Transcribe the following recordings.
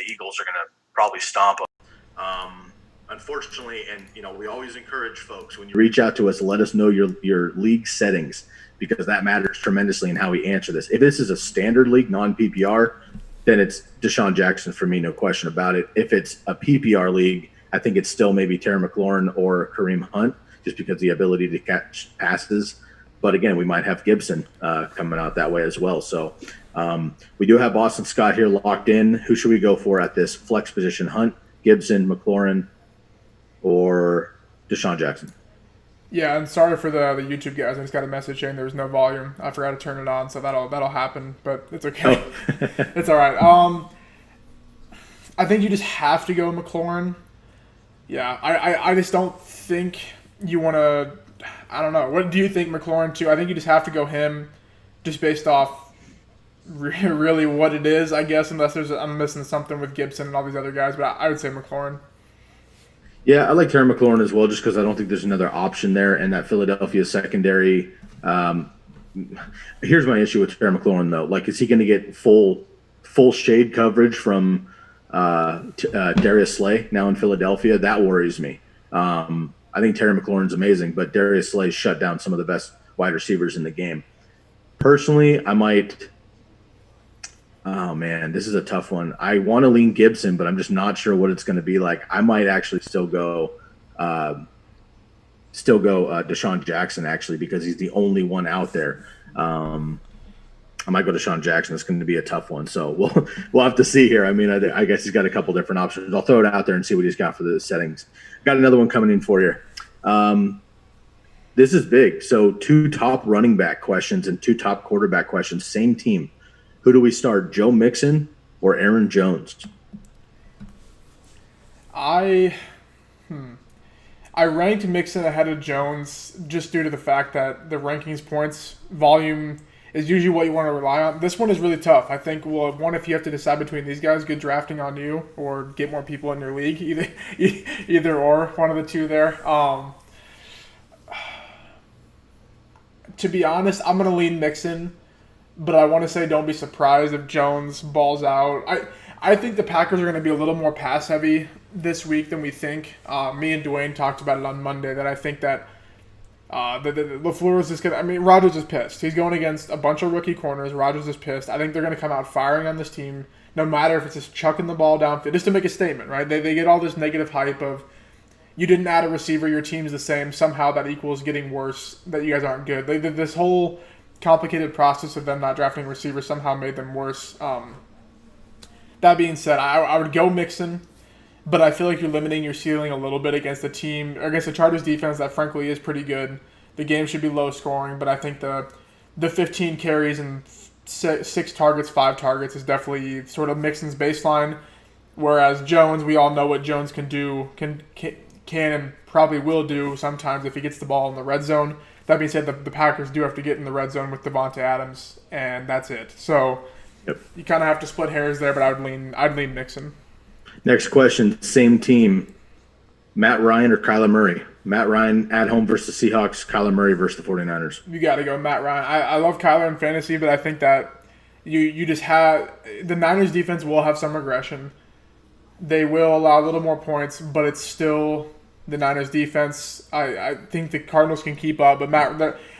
the Eagles are going to probably stomp them. Unfortunately, and we always encourage folks, when you reach out to us, let us know your league settings, because that matters tremendously in how we answer this. If this is a standard league, non-PPR, then it's Deshaun Jackson for me, no question about it. If it's a PPR league, I think it's still maybe Terry McLaurin or Kareem Hunt, just because of the ability to catch passes. But again, we might have Gibson coming out that way as well. So we do have Boston Scott here locked in. Who should we go for at this flex position? Hunt, Gibson, McLaurin, or Deshaun Jackson? Yeah, and sorry for the YouTube guys. I just got a message saying there was no volume. I forgot to turn it on, so that'll happen, but it's okay. Oh. It's all right. I think you just have to go McLaurin. Yeah, I just don't think you want to. I don't know. What do you think McLaurin too? I think you just have to go him, just based off really what it is, I guess. Unless I'm missing something with Gibson and all these other guys, but I would say McLaurin. Yeah, I like Terry McLaurin as well, just because I don't think there's another option there, and that Philadelphia secondary. Here's my issue with Terry McLaurin, though. Like, is he going to get full shade coverage from Darius Slay now in Philadelphia? That worries me. I think Terry McLaurin's amazing, but Darius Slay shut down some of the best wide receivers in the game. Personally, I might. Oh, man, this is a tough one. I want to lean Gibson, but I'm just not sure what it's going to be like. I might actually still go Deshaun Jackson, actually, because he's the only one out there. I might go Deshaun Jackson. It's going to be a tough one, so we'll have to see here. I mean, I guess he's got a couple different options. I'll throw it out there and see what he's got for the settings. Got another one coming in for you. This is big. So 2 top running back questions and 2 top quarterback questions, same team. Who do we start, Joe Mixon or Aaron Jones? I ranked Mixon ahead of Jones just due to the fact that the rankings points either is usually what you want to rely on. This one is really tough. I think, if you have to decide between these guys, good drafting on you or get more people in your league, either or, one of the two there. To be honest, I'm going to lean Mixon, but I want to say don't be surprised if Jones balls out. I think the Packers are going to be a little more pass-heavy this week than we think. Me and Dwayne talked about it on Monday, that I think that LaFleur is just going to – I mean, Rodgers is pissed. He's going against a bunch of rookie corners. Rodgers is pissed. I think they're going to come out firing on this team, no matter if it's just chucking the ball downfield, just to make a statement, right? They get all this negative hype of you didn't add a receiver, your team's the same. Somehow that equals getting worse, that you guys aren't good. This whole complicated process of them not drafting receivers somehow made them worse. That being said, I would go Mixon, but I feel like you're limiting your ceiling a little bit against the Chargers defense that frankly is pretty good. The game should be low scoring, but I think the 15 carries and 6 targets, 5 targets is definitely sort of Mixon's baseline. Whereas Jones, we all know what Jones can do, can and probably will do sometimes if he gets the ball in the red zone. That being said, the Packers do have to get in the red zone with Devontae Adams, and that's it. So You kind of have to split hairs there, but I'd lean Mixon. Next question, same team, Matt Ryan or Kyler Murray? Matt Ryan at home versus the Seahawks, Kyler Murray versus the 49ers. You got to go Matt Ryan. I love Kyler in fantasy, but I think that you just have – the Niners defense will have some aggression. They will allow a little more points, but it's still the Niners defense. I think the Cardinals can keep up, but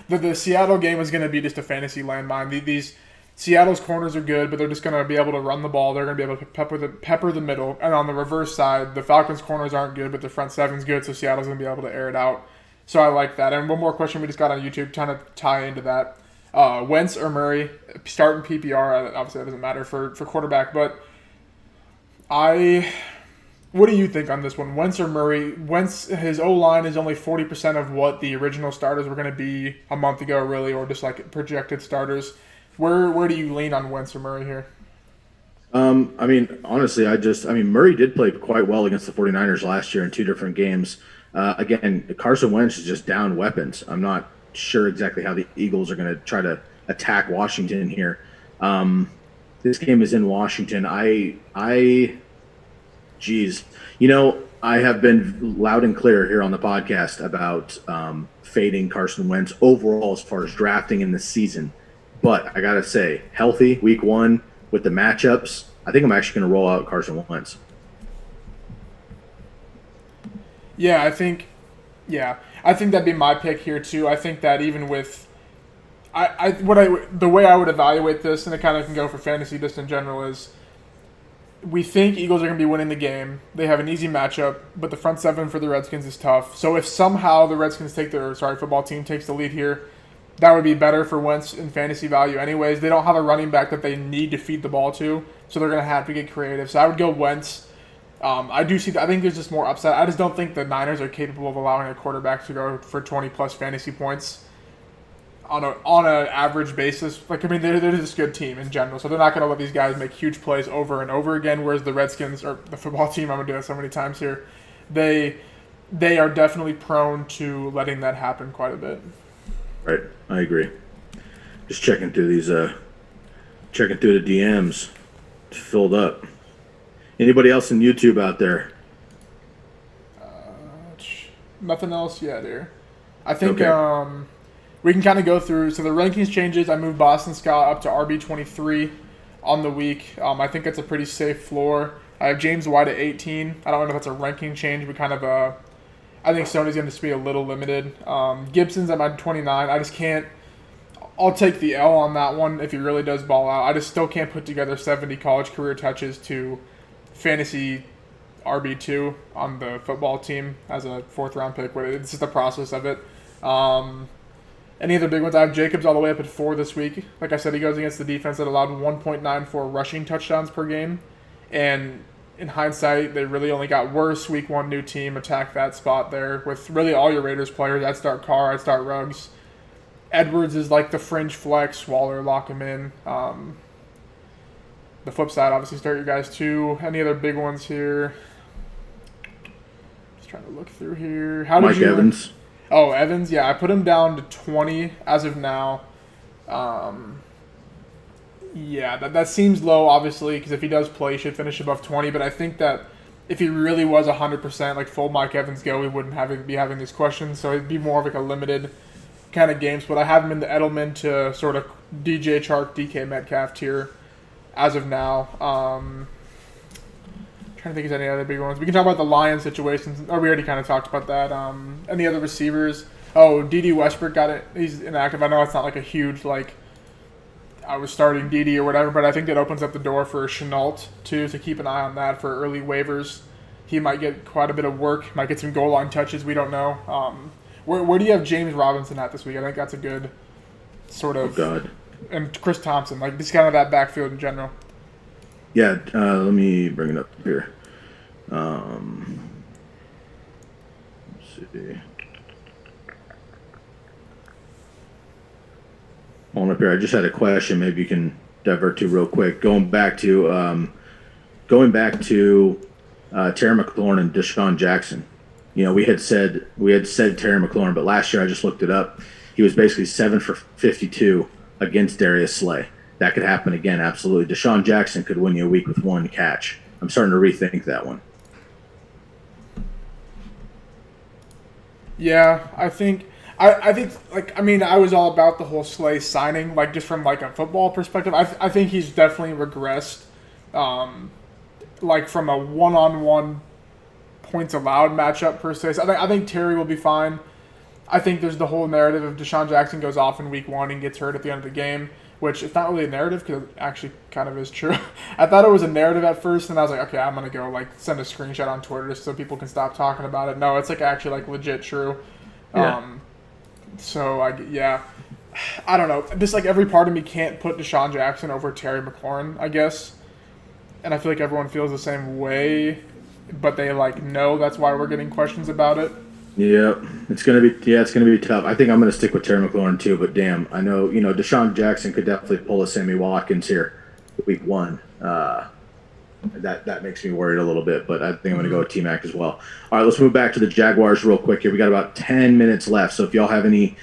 the Seattle game is going to be just a fantasy landmine. These Seattle's corners are good, but they're just going to be able to run the ball. They're going to be able to pepper the middle. And on the reverse side, the Falcons' corners aren't good, but the front seven's good, so Seattle's going to be able to air it out. So I like that. And one more question we just got on YouTube, trying to tie into that. Wentz or Murray, starting PPR, obviously that doesn't matter for quarterback, but what do you think on this one? Wentz or Murray? Wentz, his O-line is only 40% of what the original starters were going to be a month ago, really, or just like projected starters. Where do you lean on Wentz or Murray here? I mean, honestly, Murray did play quite well against the 49ers last year in 2 different games. Again, Carson Wentz is just down weapons. I'm not sure exactly how the Eagles are going to try to attack Washington here. This game is in Washington. I have been loud and clear here on the podcast about fading Carson Wentz overall as far as drafting in the season. But I got to say, healthy week 1 with the matchups, I think I'm actually going to roll out Carson Wentz. Yeah, I think that'd be my pick here too. I think that even with the way I would evaluate this, and it kind of can go for fantasy just in general, is we think Eagles are going to be winning the game. They have an easy matchup, but the front seven for the Redskins is tough. So if somehow the Redskins football team takes the lead here, that would be better for Wentz in fantasy value anyways. They don't have a running back that they need to feed the ball to, so they're going to have to get creative. So I would go Wentz. I think there's just more upside. I just don't think the Niners are capable of allowing a quarterback to go for 20-plus fantasy points on an average basis. Like, I mean, they're just a good team in general, so they're not going to let these guys make huge plays over and over again, whereas the Redskins, or the football team, I'm going to do it so many times here, they are definitely prone to letting that happen quite a bit. Right, I agree. Just checking through the DMs. It's filled up. Anybody else in YouTube out there? Nothing else yet here. I think we can kind of go through. So the rankings changes. I moved Boston Scott up to RB23 on the week. I think it's a pretty safe floor. I have James White at 18. I don't know if that's a ranking change, but kind of I think Sony's going to be a little limited. Gibson's at my 29. I just can't. I'll take the L on that one if he really does ball out. I just still can't put together 70 college career touches to fantasy RB2 on the football team as a fourth-round pick. But it's just the process of it. Any other big ones? I have Jacobs all the way up at 4 this week. Like I said, he goes against the defense that allowed 1.94 rushing touchdowns per game. And in hindsight, they really only got worse. Week 1, new team, attack that spot there with really all your Raiders players. I'd start Carr, I'd start Ruggs. Edwards is like the fringe flex. Waller, lock him in. The flip side, obviously, start your guys too. Any other big ones here? Just trying to look through here. Mike Evans. Oh, Evans, yeah. I put him down to 20 as of now. Yeah, that seems low, obviously, because if he does play, he should finish above 20. But I think that if he really was 100%, like full Mike Evans go, we wouldn't be having these questions. So it'd be more of like a limited kind of games. But I have him in the Edelman to sort of DJ Chark, DK Metcalf tier as of now. Trying to think of any other big ones. We can talk about the Lions situations. We already kind of talked about that. Any other receivers? Oh, D.D. Westbrook got it. He's inactive. I know it's not like a huge, like, I was starting D.D. or whatever, but I think that opens up the door for Chenault, too, to keep an eye on that for early waivers. He might get quite a bit of work, might get some goal line touches. We don't know. Where do you have James Robinson at this week? I think that's a good sort of... Oh, God. And Chris Thompson, like, just kind of that backfield in general. Yeah, let me bring it up here. Let's see. On up here, I just had a question. Maybe you can divert to real quick. Going back to Terry McLaurin and Deshaun Jackson. You know, we had said Terry McLaurin, but last year I just looked it up. He was basically 7 for 52 against Darius Slay. That could happen again, absolutely. Deshaun Jackson could win you a week with 1 catch. I'm starting to rethink that one. Yeah, I think, like, I mean, I was all about the whole Slay signing, like, just from, like, a football perspective. I think he's definitely regressed, like, from a one-on-one points allowed matchup, per se. So I think Terry will be fine. I think there's the whole narrative of Deshaun Jackson goes off in week 1 and gets hurt at the end of the game, which it's not really a narrative because it actually kind of is true. I thought it was a narrative at first, and I was like, okay, I'm going to go like send a screenshot on Twitter just so people can stop talking about it. No, it's like actually like legit true. Yeah. I don't know. Just like every part of me can't put Deshaun Jackson over Terry McLaurin, I guess. And I feel like everyone feels the same way, but they like know that's why we're getting questions about it. Yeah, it's gonna be tough. I think I'm gonna stick with Terry McLaurin too, but damn, I know Deshaun Jackson could definitely pull a Sammy Watkins here, week 1. That makes me worried a little bit, but I think I'm gonna go with T-Mac as well. All right, let's move back to the Jaguars real quick here. We got about 10 minutes left, so if y'all have any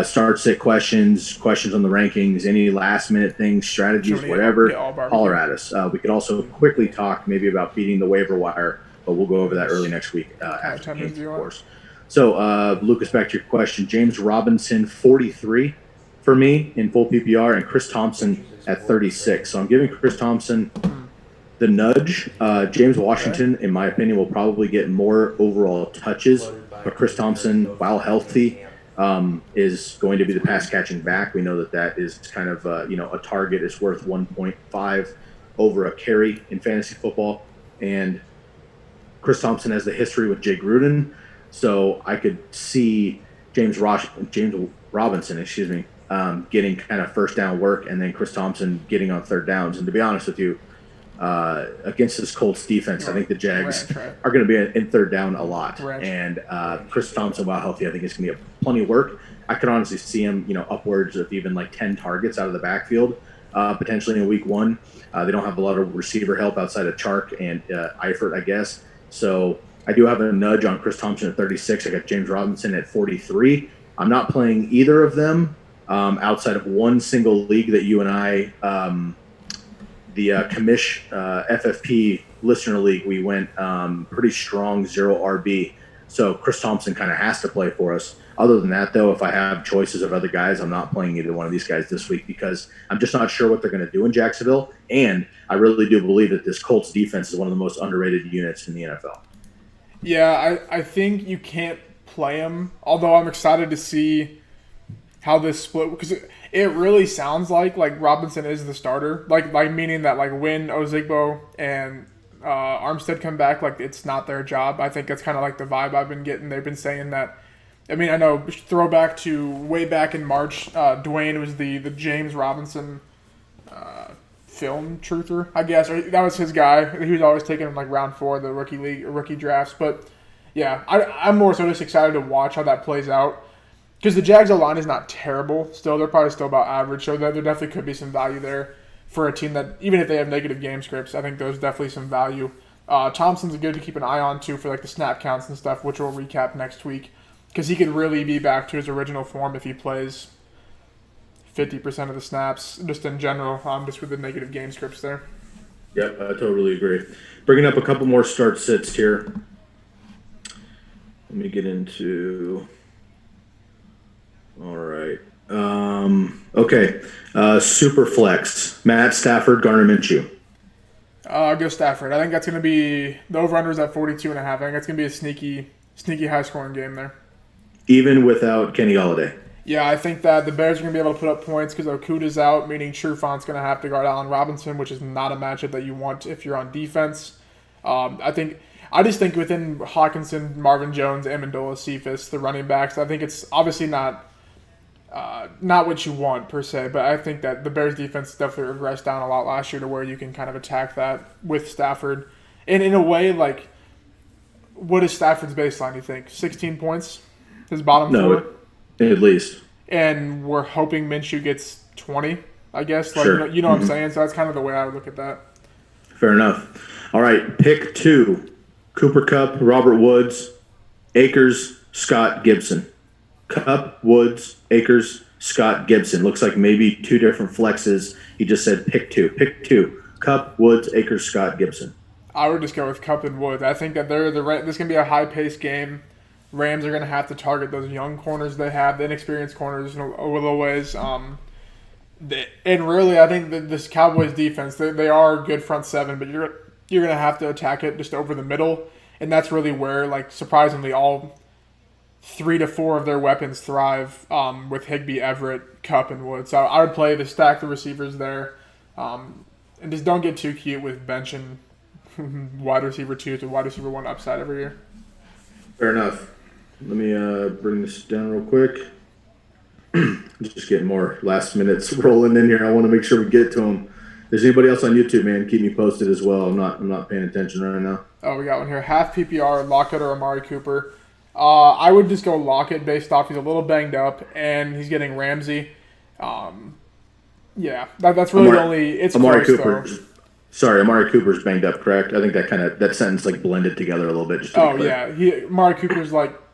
start-sit questions on the rankings, any last-minute things, strategies, whatever, holler at us. We could also quickly talk maybe about beating the waiver wire, but we'll go over that early next week after the games, of course. So, Lucas, back to your question. James Robinson, 43 for me in full PPR, and Chris Thompson at 36. So I'm giving Chris Thompson the nudge. James Washington, in my opinion, will probably get more overall touches, but Chris Thompson, while healthy, is going to be the pass catching back. We know that is kind of a target is worth 1.5 over a carry in fantasy football, and Chris Thompson has the history with Jay Gruden, so I could see James Robinson, getting kind of first down work, and then Chris Thompson getting on third downs. And to be honest with you, against this Colts defense, I think the Jags are going to be in third down a lot. And Chris Thompson, while healthy, I think it's going to be plenty of work. I could honestly see him, upwards of even like 10 targets out of the backfield, potentially in week one. They don't have a lot of receiver help outside of Chark and Eifert, I guess. So I do have a nudge on Chris Thompson at 36. I got James Robinson at 43. I'm not playing either of them outside of one single league that you and I, the Commish FFP listener league, we went pretty strong 0 RB. So Chris Thompson kind of has to play for us. Other than that, though, if I have choices of other guys, I'm not playing either one of these guys this week because I'm just not sure what they're going to do in Jacksonville. And I really do believe that this Colts defense is one of the most underrated units in the NFL. Yeah, I think you can't play him, although I'm excited to see how this split, because it really sounds like Robinson is the starter, like meaning that when Ozigbo and Armstead come back, it's not their job. I think that's kind of the vibe I've been getting. They've been saying that. I mean, I know, throwback to way back in March, Dwayne was the James Robinson film truther, I guess. Or that was his guy. He was always taking him round 4 of the rookie drafts. But yeah, I'm more so just excited to watch how that plays out. Because the Jags' line is not terrible. Still, they're probably still about average. So there definitely could be some value there for a team that, even if they have negative game scripts, I think there's definitely some value. Thompson's good to keep an eye on, too, for the snap counts and stuff, which we'll recap next week. Because he could really be back to his original form if he plays 50% of the snaps, just in general, just with the negative game scripts there. Yep, I totally agree. Bringing up a couple more start sits here. Let me get into... All right. Okay. Super flex. Matt Stafford, Garner Minshew. I'll go Stafford. I think that's going to be... The over-under is at 42.5. I think that's going to be a sneaky high-scoring game there. Even without Kenny Golladay. Yeah, I think that the Bears are going to be able to put up points because Okudah's out, meaning Trufant's going to have to guard Allen Robinson, which is not a matchup that you want if you're on defense. I just think within Hawkinson, Marvin Jones, Amendola, Cephas, the running backs, I think it's obviously not what you want per se, but I think that the Bears defense definitely regressed down a lot last year to where you can kind of attack that with Stafford. And in a way, what is Stafford's baseline, you think? 16 points? His bottom floor? At least. And we're hoping Minshew gets 20, I guess. Sure. You know what I'm saying? So that's kind of the way I would look at that. Fair enough. All right, pick 2. Cooper Kupp, Robert Woods, Akers, Scott Gibson. Kupp, Woods, Akers, Scott Gibson. Looks like maybe 2 different flexes. He just said pick 2. Pick 2. Kupp, Woods, Akers, Scott Gibson. I would just go with Kupp and Woods. I think that this is going to be a high-paced game. Rams are going to have to target those young corners they have, the inexperienced corners in a little ways. And really, I think that this Cowboys defense, they are a good front seven, but you're going to have to attack it just over the middle. And that's really where, surprisingly, all 3 to 4 of their weapons thrive with Higbee, Everett, Kupp, and Woods. So I would stack the receivers there. And just don't get too cute with benching wide receiver 2 to wide receiver 1 upside every year. Fair enough. Let me bring this down real quick. Just getting more last minutes rolling in here. I want to make sure we get to them. If there's anybody else on YouTube, man, keep me posted as well. I'm not paying attention right now. Oh, we got one here. Half PPR, Lockett or Amari Cooper. I would just go Lockett based off he's a little banged up and he's getting Ramsey. Yeah, that's really the only. It's Amari close, Cooper. though. Sorry, Amari Cooper's banged up, correct? I think that sentence blended together a little bit. Just to be clear. Yeah, Amari Cooper's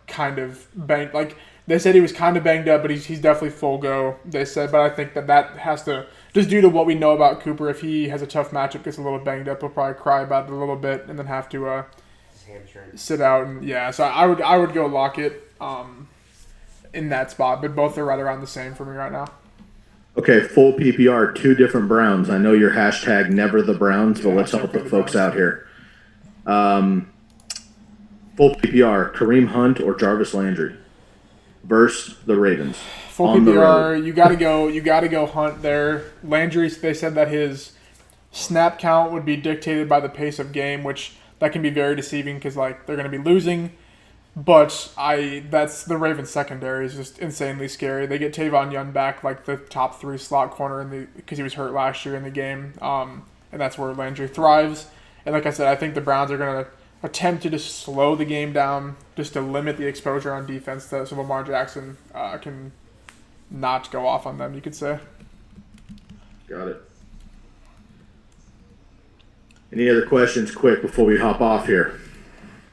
kind of banged. They said he was kind of banged up, but he's definitely full go. They said, but I think that has to just due to what we know about Cooper. If he has a tough matchup, gets a little banged up, he'll probably cry about it a little bit, and then have to sit out. And yeah, so I would go Lockett in that spot, but both are right around the same for me right now. Okay, full PPR, two different Browns. I know your hashtag never the Browns, but Yeah, let's hashtag help for the the folks Browns. out here. Full PPR, Kareem Hunt or Jarvis Landry versus the Ravens Full on the PPR, road. you gotta go. You gotta go Hunt there. Landry, they said that his snap count would be dictated by the pace of game, which that can be very deceiving because like they're gonna be losing. But that's the Ravens secondary is just insanely scary. They get Tavon Young back, like the top 3 slot corner in the because he was hurt last year in the game, and that's where Landry thrives. And like I said, I think the Browns are gonna attempt to just slow the game down, just to limit the exposure on defense, so Lamar Jackson can not go off on them. You could say. Got it. Any other questions quick before we hop off here?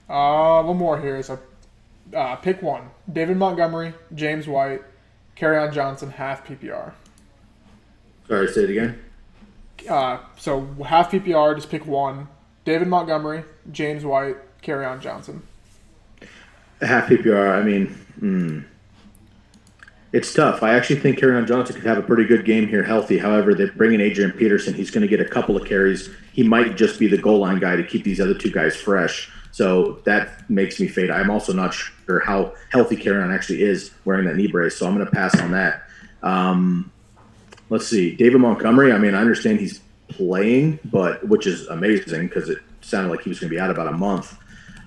One more here is a pick one: David Montgomery, James White, Kerryon Johnson, half PPR. Sorry, say it again. So half PPR, just pick one: David Montgomery, James White, Kerryon Johnson. Half PPR, I mean, it's tough. I actually think Kerryon Johnson could have a pretty good game here healthy. However, they bring in Adrian Peterson. He's going to get a couple of carries. He might just be the goal line guy to keep these other two guys fresh. So that makes me fade. I'm also not sure how healthy Kerryon actually is wearing that knee brace. So I'm going to pass on that. Let's see. David Montgomery, I mean, I understand he's playing, but which is amazing because it sounded like he was going to be out about a month.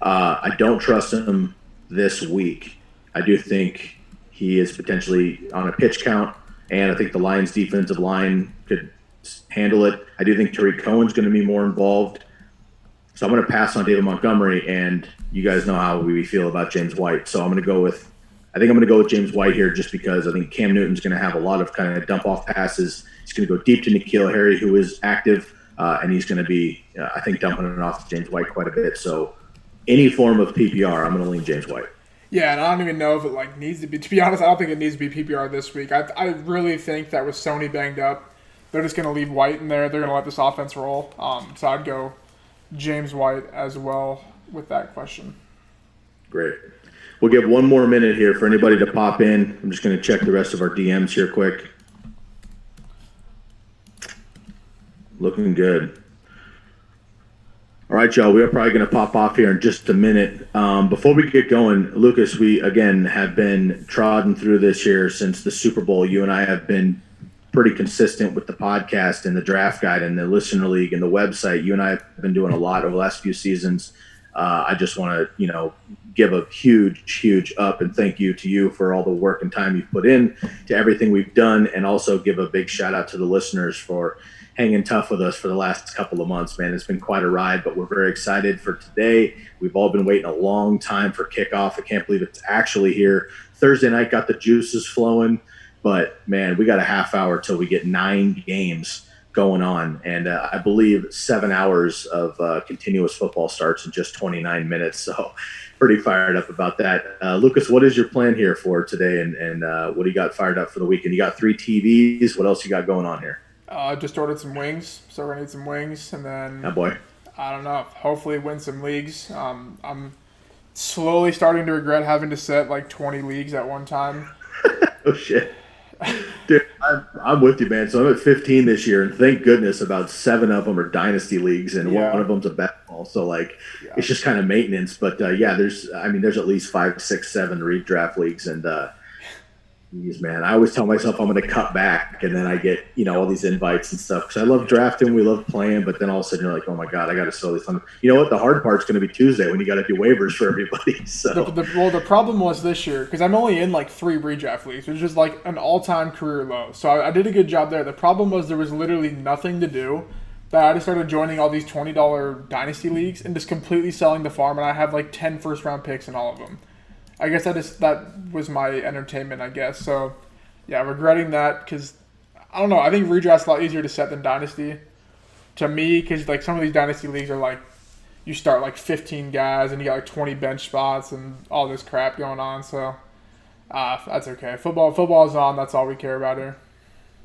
I don't trust him this week. I do think he is potentially on a pitch count, and I think the Lions' defensive line could handle it. I do think Tariq Cohen's going to be more involved. So I'm going to pass on David Montgomery, and you guys know how we feel about James White. So I'm going to go with James White here just because I think Cam Newton's going to have a lot of kind of dump-off passes. He's going to go deep to N'Keal Harry, who is active, and he's going to be, I think, dumping it off to James White quite a bit. So any form of PPR, I'm going to lean James White. Yeah, and I don't even know if it needs to be. To be honest, I don't think it needs to be PPR this week. I really think that with Sony banged up, they're just going to leave White in there. They're going to let this offense roll. So I'd go James White as well with that question. Great. We'll give one more minute here for anybody to pop in. I'm just going to check the rest of our DMs here quick. Looking good. All right, y'all, we are probably going to pop off here in just a minute. Before we get going, Lucas, we, again, have been trodden through this here since the Super Bowl. You and I have been pretty consistent with the podcast and the draft guide and the listener league and the website. You and I have been doing a lot over the last few seasons. I just want to, give a huge up and thank you to you for all the work and time you've put in to everything we've done, and also give a big shout out to the listeners for hanging tough with us for the last couple of months, man. It's been quite a ride, but we're very excited for today. We've all been waiting a long time for kickoff. I can't believe it's actually here. Thursday night got the juices flowing, but man, we got a half hour till we get 9 games going on, and I believe 7 hours of continuous football starts in just 29 minutes. So pretty fired up about that. Lucas, what is your plan here for today, and what do you got fired up for the weekend? You got 3 TVs. What else you got going on here? Just ordered some wings, so we're gonna eat some wings, and then Oh boy, I don't know. Hopefully, win some leagues. I'm slowly starting to regret having to set 20 leagues at one time. oh shit. Dude, I'm with you, man. So I'm at 15 this year, and thank goodness about 7 of them are dynasty leagues, and Yeah. one of them's a bet ball. So it's just kind of maintenance. But there's at least 5, 6, 7 redraft leagues, and geez, man, I always tell myself I'm going to cut back, and then I get all these invites and stuff because I love drafting, we love playing, but then all of a sudden you're like, oh my god, I got to slow this down. You know what? The hard part's going to be Tuesday when you got to do waivers for everybody. So The problem was this year because I'm only in 3 redraft leagues, which is an all-time career low. So I did a good job there. The problem was there was literally nothing to do. That I just started joining all these $20 dynasty leagues and just completely selling the farm, and I have 10 first-round picks in all of them. I guess that was my entertainment, I guess. So, yeah, regretting that because, I don't know, I think redraft's a lot easier to set than Dynasty to me because, some of these Dynasty leagues are, you start, 15 guys and you got, 20 bench spots and all this crap going on. So, that's okay. Football is on. That's all we care about here.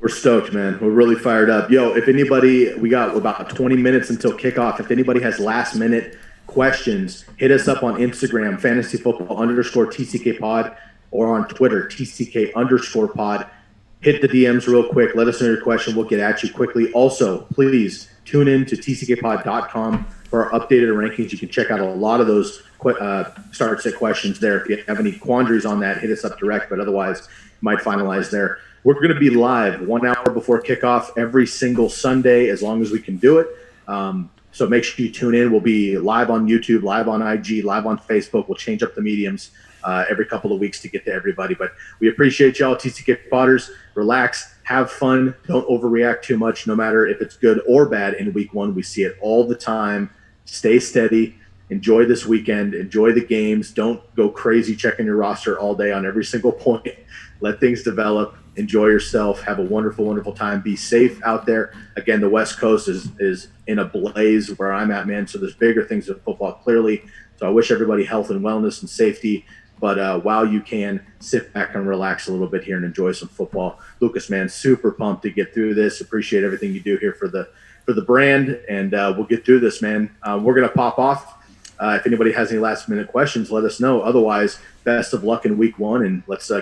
we're stoked, man. We're really fired up. Yo, if anybody, we got about 20 minutes until kickoff. If anybody has last-minute questions, hit us up on Instagram, fantasyfootball_TCK pod, or on Twitter, TCK_pod. hit the DMs real quick. Let us know your question. We'll get at you quickly. Also, please tune in to tckpod.com for our updated rankings. You can check out a lot of those start sit questions there. If you have any quandaries on that, hit us up direct, but otherwise you might finalize there. We're going to be live 1 hour before kickoff every single Sunday as long as we can do it. So make sure you tune in. We'll be live on YouTube, live on IG, live on Facebook. We'll change up the mediums every couple of weeks to get to everybody. But we appreciate y'all, TCK Podders. Relax, have fun, don't overreact too much, no matter if it's good or bad in week one. We see it all the time. Stay steady. Enjoy this weekend. Enjoy the games. Don't go crazy checking your roster all day on every single point. Let things develop. Enjoy yourself. Have a wonderful, wonderful time. Be safe out there. Again, the West Coast is in a blaze where I'm at, man. So there's bigger things in football, clearly. So I wish everybody health and wellness and safety. But while you can, sit back and relax a little bit here and enjoy some football. Lucas, man, super pumped to get through this. Appreciate everything you do here for the brand. And we'll get through this, man. We're going to pop off. If anybody has any last-minute questions, let us know. Otherwise, best of luck in week one, and let's get